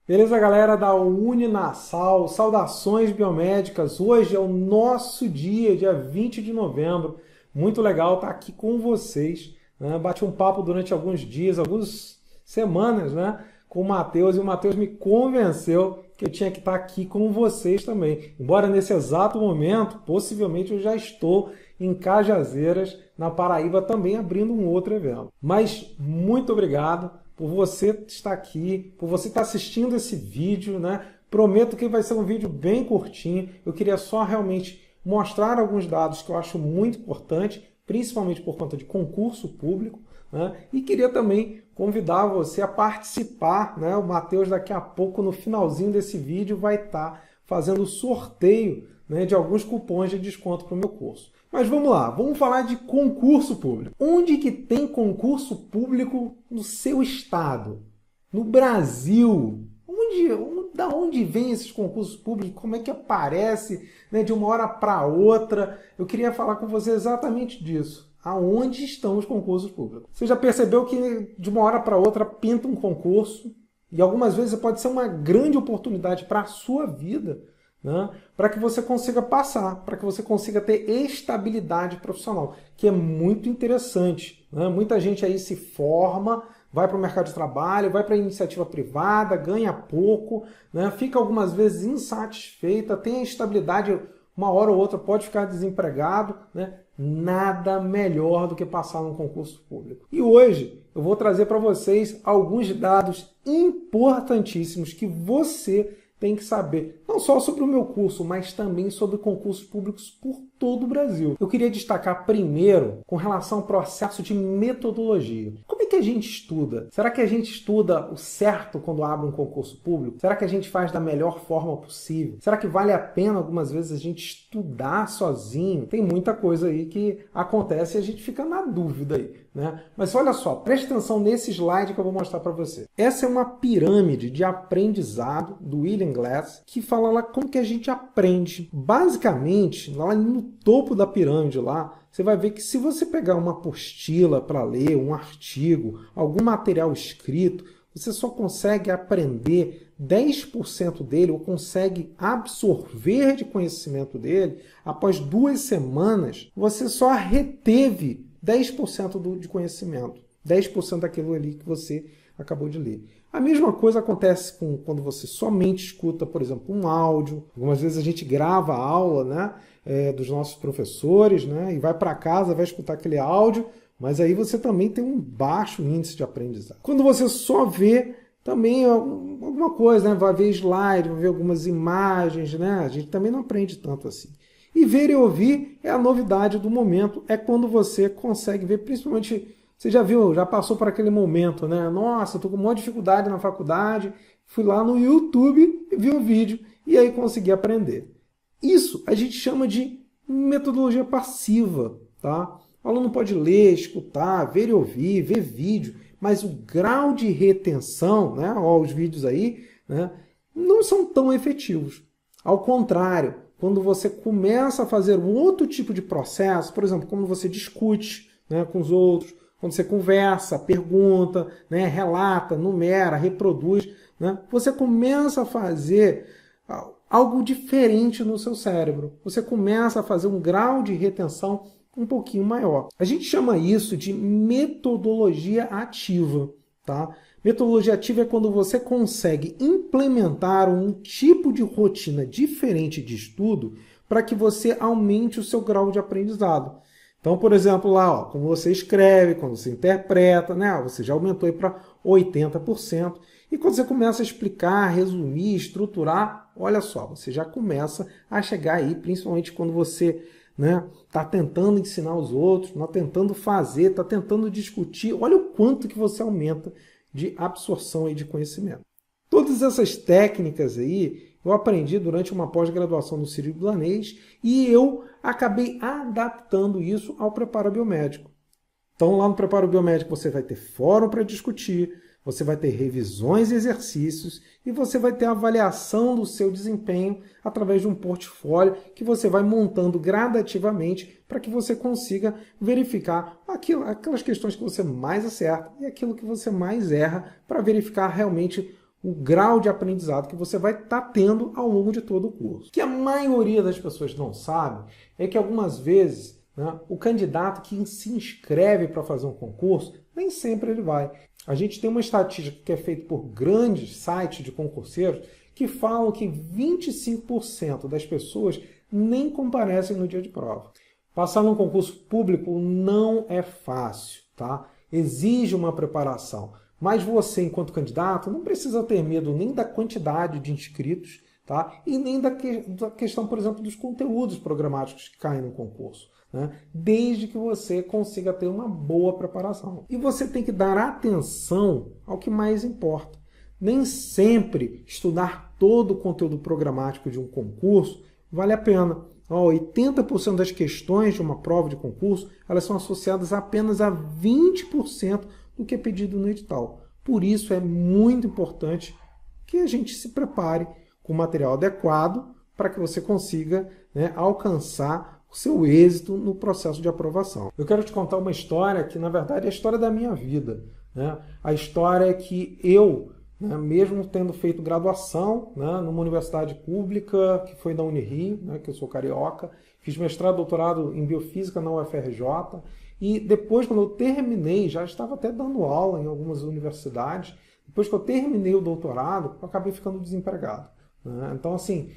Beleza, galera da Uninasal, saudações biomédicas. Hoje é o nosso dia 20 de novembro. Muito legal estar aqui com vocês, né? Bati um papo durante alguns dias, algumas semanas, né, com o Matheus, e o Matheus me convenceu que eu tinha que estar aqui com vocês também. Embora nesse exato momento, possivelmente eu já estou em Cajazeiras, na Paraíba, também abrindo um outro evento. Mas muito obrigado por você estar aqui, por você estar assistindo esse vídeo, né? Prometo que vai ser um vídeo bem curtinho. Eu queria só realmente mostrar alguns dados que eu acho muito importante, principalmente por conta de concurso público, né? E queria também convidar você a participar, né? O Matheus daqui a pouco, no finalzinho desse vídeo, vai estar fazendo sorteio, né, de alguns cupons de desconto para o meu curso. Mas vamos lá, vamos falar de concurso público. Onde que tem concurso público no seu estado? No Brasil? Da onde vem esses concursos públicos? Como é que aparece, né, de uma hora para outra? Eu queria falar com você exatamente disso. Aonde estão os concursos públicos? Você já percebeu que de uma hora para outra pinta um concurso e algumas vezes pode ser uma grande oportunidade para a sua vida, né, para que você consiga passar, para que você consiga ter estabilidade profissional, que é muito interessante, né? Muita gente aí se forma, vai para o mercado de trabalho, vai para a iniciativa privada, ganha pouco, né? Fica algumas vezes insatisfeita, tem a estabilidade, uma hora ou outra pode ficar desempregado, né? Nada melhor do que passar num concurso público. E hoje eu vou trazer para vocês alguns dados importantíssimos que você tem que saber, não só sobre o meu curso, mas também sobre concursos públicos por todo o Brasil. Eu queria destacar primeiro com relação ao processo de metodologia. Como é que a gente estuda? Será que a gente estuda o certo quando abre um concurso público? Será que a gente faz da melhor forma possível? Será que vale a pena algumas vezes a gente estudar sozinho? Tem muita coisa aí que acontece e a gente fica na dúvida aí, né? Mas olha só, preste atenção nesse slide que eu vou mostrar para você. Essa é uma pirâmide de aprendizado do William Glass, que fala lá como que a gente aprende. Basicamente, lá no topo da pirâmide lá, você vai ver que se você pegar uma apostila para ler, um artigo, algum material escrito, você só consegue aprender 10% dele, ou consegue absorver de conhecimento dele, após 2 semanas, você só reteve 10% de conhecimento, 10% daquilo ali que você acabou de ler. A mesma coisa acontece quando você somente escuta, por exemplo, um áudio. Algumas vezes a gente grava a aula, né, dos nossos professores, né, e vai para casa, vai escutar aquele áudio, mas aí você também tem um baixo índice de aprendizado. Quando você só vê também alguma coisa, né, vai ver slide, vai ver algumas imagens, né, a gente também não aprende tanto assim. E ver e ouvir é a novidade do momento, é quando você consegue ver, principalmente, você já viu, já passou por aquele momento, né? Nossa, eu tô com uma dificuldade na faculdade, fui lá no YouTube, vi o vídeo e aí consegui aprender. Isso a gente chama de metodologia passiva, tá? O aluno pode ler, escutar, ver e ouvir, ver vídeo, mas o grau de retenção, né, ó, os vídeos aí, né, não são tão efetivos. Ao contrário, quando você começa a fazer um outro tipo de processo, por exemplo, quando você discute, né, com os outros, quando você conversa, pergunta, né, relata, numera, reproduz, né, você começa a fazer algo diferente no seu cérebro. Você começa a fazer um grau de retenção um pouquinho maior. A gente chama isso de metodologia ativa, tá? Metodologia ativa é quando você consegue implementar um tipo de rotina diferente de estudo para que você aumente o seu grau de aprendizado. Então, por exemplo, lá, ó, como você escreve, quando você interpreta, né, você já aumentou para 80%. E quando você começa a explicar, resumir, estruturar, olha só, você já começa a chegar aí, principalmente quando você está tentando ensinar os outros, está tentando fazer, está tentando discutir, olha o quanto que você aumenta de absorção e de conhecimento. Todas essas técnicas aí eu aprendi durante uma pós-graduação no Sírio-Libanês e eu acabei adaptando isso ao preparo biomédico. Então, lá no preparo biomédico você vai ter fórum para discutir, você vai ter revisões e exercícios e você vai ter avaliação do seu desempenho através de um portfólio que você vai montando gradativamente para que você consiga verificar aquelas questões que você mais acerta e aquilo que você mais erra para verificar realmente o grau de aprendizado que você vai estar tendo ao longo de todo o curso. O que a maioria das pessoas não sabe é que algumas vezes, né, o candidato que se inscreve para fazer um concurso, nem sempre ele vai. A gente tem uma estatística que é feita por grandes sites de concurseiros que falam que 25% das pessoas nem comparecem no dia de prova. Passar num concurso público não é fácil, tá? Exige uma preparação. Mas você, enquanto candidato, não precisa ter medo nem da quantidade de inscritos, tá? E nem da questão, por exemplo, dos conteúdos programáticos que caem no concurso, né? Desde que você consiga ter uma boa preparação. E você tem que dar atenção ao que mais importa. Nem sempre estudar todo o conteúdo programático de um concurso vale a pena. 80% das questões de uma prova de concurso, elas são associadas apenas a 20% do que é pedido no edital. Por isso é muito importante que a gente se prepare com material adequado para que você consiga, né, alcançar o seu êxito no processo de aprovação. Eu quero te contar uma história que, na verdade, é a história da minha vida, né? A história é que eu, né, mesmo tendo feito graduação, né, numa universidade pública, que foi da Unirio, né, que eu sou carioca, fiz mestrado e doutorado em biofísica na UFRJ, e depois, quando eu terminei, já estava até dando aula em algumas universidades, depois que eu terminei o doutorado, eu acabei ficando desempregado, né? Então, assim,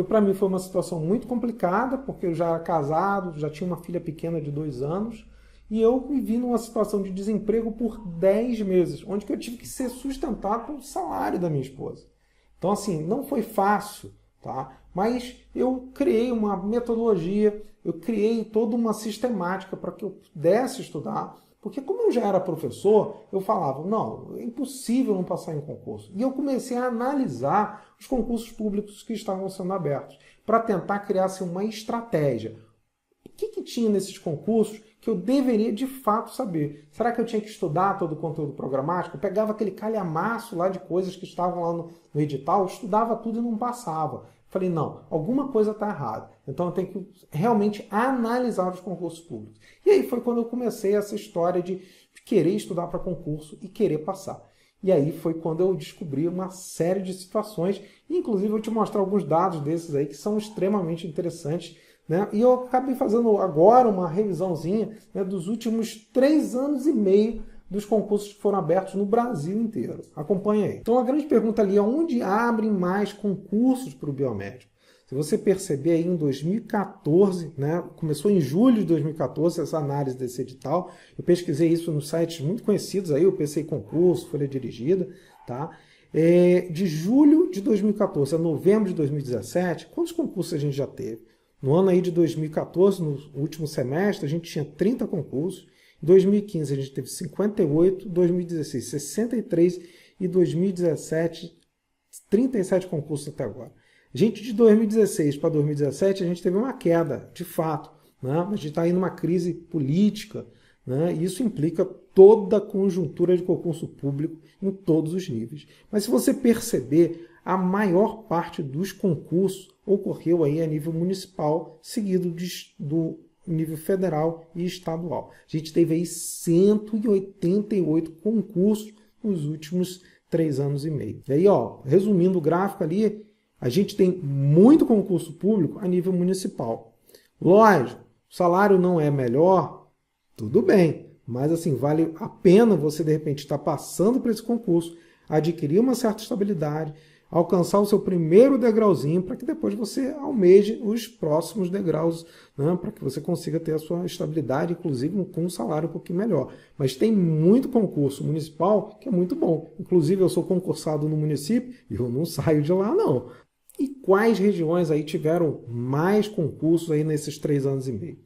para mim foi uma situação muito complicada, porque eu já era casado, já tinha uma filha pequena de 2 anos, e eu me vi numa situação de desemprego por 10 meses, onde eu tive que ser sustentado pelo salário da minha esposa. Então, assim, não foi fácil, tá? Mas eu criei uma metodologia, eu criei toda uma sistemática para que eu pudesse estudar, porque como eu já era professor, eu falava, não, é impossível não passar em concurso. E eu comecei a analisar os concursos públicos que estavam sendo abertos, para tentar criar assim, uma estratégia. O que tinha nesses concursos que eu deveria de fato saber? Será que eu tinha que estudar todo o conteúdo programático? Eu pegava aquele calhamaço lá de coisas que estavam lá no edital, estudava tudo e não passava. Falei, não, alguma coisa está errada. Então eu tenho que realmente analisar os concursos públicos. E aí foi quando eu comecei essa história de querer estudar para concurso e querer passar. E aí foi quando eu descobri uma série de situações, inclusive eu vou te mostrar alguns dados desses aí que são extremamente interessantes, né? E eu acabei fazendo agora uma revisãozinha, né, dos últimos 3 anos e meio dos concursos que foram abertos no Brasil inteiro. Acompanha aí. Então a grande pergunta ali é onde abrem mais concursos para o biomédico? Se você perceber aí em 2014, né, começou em julho de 2014 essa análise desse edital, eu pesquisei isso nos sites muito conhecidos aí, o PC Concurso, Folha Dirigida, tá? De julho de 2014 a novembro de 2017, quantos concursos a gente já teve? No ano aí de 2014, no último semestre, a gente tinha 30 concursos. Em 2015 a gente teve 58, 2016 63 e 2017 37 concursos até agora. Gente, de 2016 para 2017 a gente teve uma queda, de fato, né? A gente está aí numa crise política, né? E isso implica toda a conjuntura de concurso público em todos os níveis. Mas se você perceber, a maior parte dos concursos ocorreu aí a nível municipal, seguido do nível federal e estadual. A gente teve aí 188 concursos nos últimos 3 anos e meio. E aí, resumindo o gráfico ali, a gente tem muito concurso público a nível municipal. Lógico, o salário não é melhor, tudo bem, mas assim, vale a pena você de repente estar passando por esse concurso, adquirir uma certa estabilidade, alcançar o seu primeiro degrauzinho para que depois você almeje os próximos degraus, né, para que você consiga ter a sua estabilidade, inclusive com um salário um pouquinho melhor. Mas tem muito concurso municipal que é muito bom. Inclusive eu sou concursado no município e eu não saio de lá não. E quais regiões aí tiveram mais concursos aí nesses 3 anos e meio?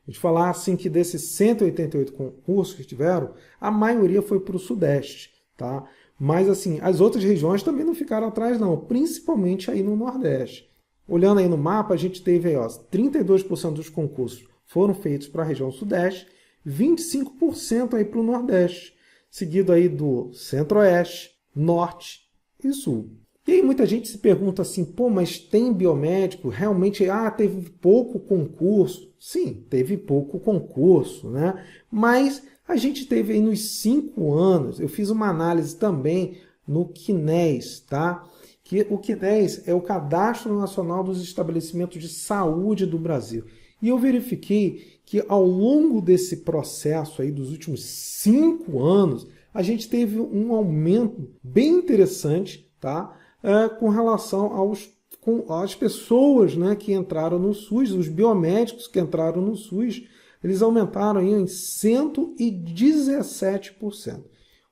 A gente falar assim que desses 188 concursos que tiveram, a maioria foi para o Sudeste, tá? Mas assim, as outras regiões também não ficaram atrás não, principalmente aí no Nordeste. Olhando aí no mapa, a gente teve aí, 32% dos concursos foram feitos para a região Sudeste, 25% aí para o Nordeste, seguido aí do Centro-Oeste, Norte e Sul. E aí muita gente se pergunta assim, pô, mas tem biomédico? Realmente, teve pouco concurso. Sim, teve pouco concurso, né? Mas a gente teve aí nos 5 anos, eu fiz uma análise também no CNES, tá? Que o CNES é o Cadastro Nacional dos Estabelecimentos de Saúde do Brasil. E eu verifiquei que ao longo desse processo aí dos últimos 5 anos, a gente teve um aumento bem interessante, tá? Com relação às pessoas, né, que entraram no SUS, os biomédicos que entraram no SUS, eles aumentaram aí em 117%.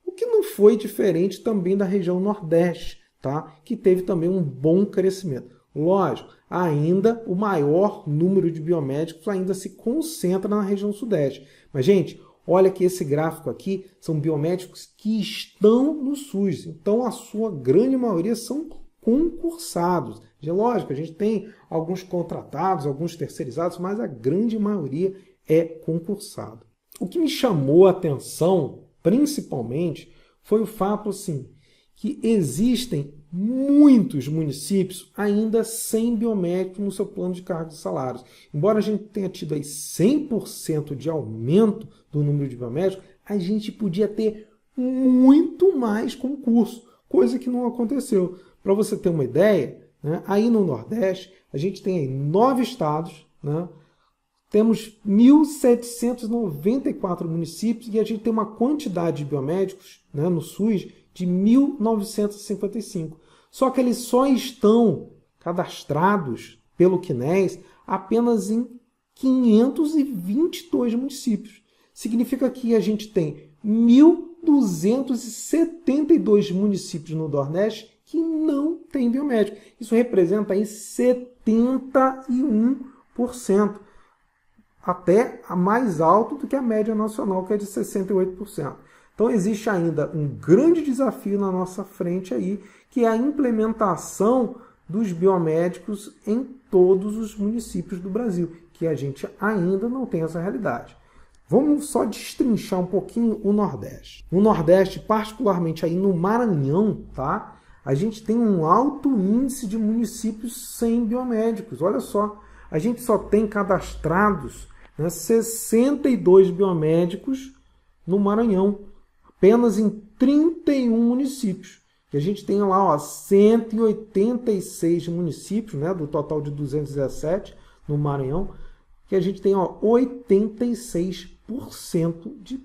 O que não foi diferente também da região Nordeste, tá? Que teve também um bom crescimento. Lógico, ainda o maior número de biomédicos ainda se concentra na região Sudeste. Mas, gente, olha que esse gráfico aqui são biomédicos que estão no SUS. Então, a sua grande maioria são concursados. Lógico, a gente tem alguns contratados, alguns terceirizados, mas a grande maioria é concursado. O que me chamou a atenção, principalmente, foi o fato assim, que existem muitos municípios ainda sem biomédico no seu plano de cargos e salários. Embora a gente tenha tido aí 100% de aumento do número de biomédicos, a gente podia ter muito mais concurso, coisa que não aconteceu. Para você ter uma ideia, né, aí no Nordeste, a gente tem aí 9 estados, né, temos 1.794 municípios e a gente tem uma quantidade de biomédicos, né, no SUS de 1.955. Só que eles só estão cadastrados pelo CNES apenas em 522 municípios. Significa que a gente tem 1.272 municípios no Nordeste que não tem biomédico. Isso representa aí 71%. Até mais alto do que a média nacional, que é de 68%. Então existe ainda um grande desafio na nossa frente aí, que é a implementação dos biomédicos em todos os municípios do Brasil, que a gente ainda não tem essa realidade. Vamos só destrinchar um pouquinho o Nordeste. No Nordeste, particularmente aí no Maranhão, tá? A gente tem um alto índice de municípios sem biomédicos. Olha só, a gente só tem cadastrados, né, 62 biomédicos no Maranhão, apenas em 31 municípios. E a gente tem lá 186 municípios, né, do total de 217 no Maranhão, que a gente tem 86% de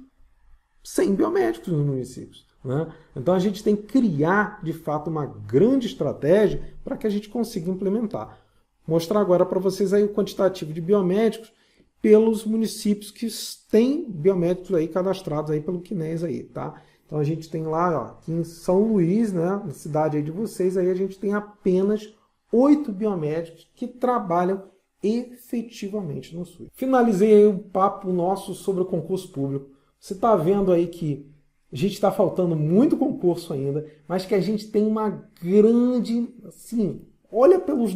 sem biomédicos nos municípios. Né? Então a gente tem que criar, de fato, uma grande estratégia para que a gente consiga implementar. Mostrar agora para vocês aí o quantitativo de biomédicos pelos municípios que têm biomédicos aí cadastrados aí pelo CNES aí, tá? Então a gente tem lá, ó, aqui em São Luís, né, na cidade aí de vocês, aí a gente tem apenas 8 biomédicos que trabalham efetivamente no SUS. Finalizei aí um papo nosso sobre o concurso público. Você está vendo aí que a gente está faltando muito concurso ainda, mas que a gente tem uma grande, assim, olha pelos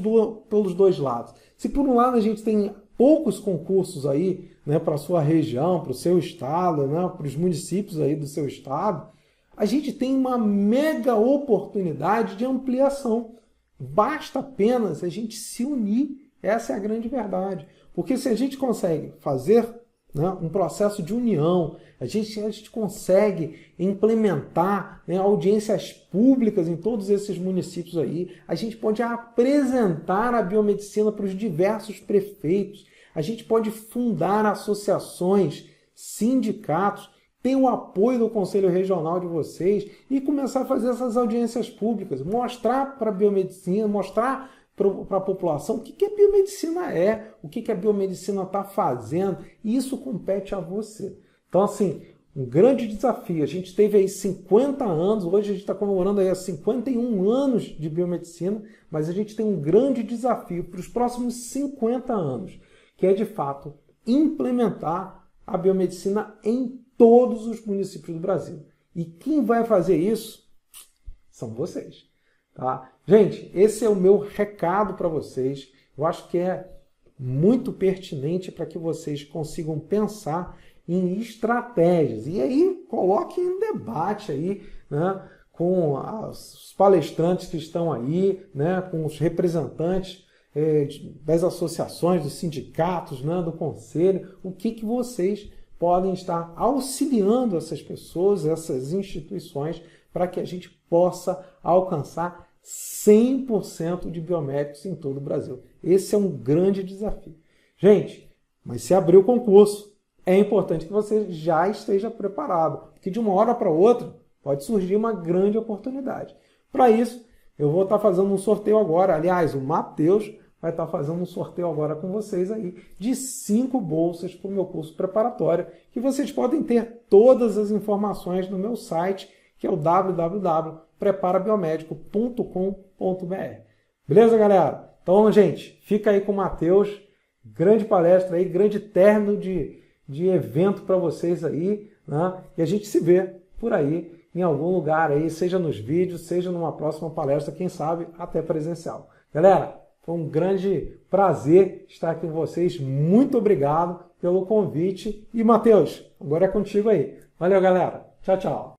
dois lados. Se por um lado a gente tem poucos concursos aí, né, para a sua região, para o seu estado, né, para os municípios aí do seu estado, a gente tem uma mega oportunidade de ampliação. Basta apenas a gente se unir. Essa é a grande verdade. Porque se a gente consegue fazer, né, um processo de união, a gente consegue implementar, né, audiências públicas em todos esses municípios aí, a gente pode apresentar a biomedicina para os diversos prefeitos, a gente pode fundar associações, sindicatos, ter o apoio do Conselho Regional de vocês e começar a fazer essas audiências públicas, mostrar para a biomedicina, mostrar para a população o que a biomedicina é, o que a biomedicina está fazendo, e isso compete a você. Então, assim, um grande desafio. A gente teve aí 50 anos, hoje a gente está comemorando aí 51 anos de biomedicina, mas a gente tem um grande desafio para os próximos 50 anos, que é, de fato, implementar a biomedicina em todos os municípios do Brasil. E quem vai fazer isso são vocês. Tá? Gente, esse é o meu recado para vocês. Eu acho que é muito pertinente para que vocês consigam pensar em estratégias. E aí, coloque em debate aí, né, com os palestrantes que estão aí, né, com os representantes das associações, dos sindicatos, né, do conselho, o que vocês podem estar auxiliando essas pessoas, essas instituições, para que a gente possa alcançar 100% de biomédicos em todo o Brasil. Esse é um grande desafio. Gente, mas se abrir o concurso, é importante que você já esteja preparado, porque de uma hora para outra pode surgir uma grande oportunidade. Para isso, eu vou estar fazendo um sorteio agora. Aliás, o Matheus vai estar fazendo um sorteio agora com vocês aí de 5 bolsas para o meu curso preparatório, que vocês podem ter todas as informações no meu site, que é o www.preparabiomédico.com.br. Beleza, galera? Então, gente, fica aí com o Matheus. Grande palestra aí, grande término de evento para vocês aí, né? E a gente se vê por aí, em algum lugar aí, seja nos vídeos, seja numa próxima palestra, quem sabe até presencial. Galera, foi um grande prazer estar aqui com vocês. Muito obrigado pelo convite. E, Matheus, agora é contigo aí. Valeu, galera. Tchau, tchau.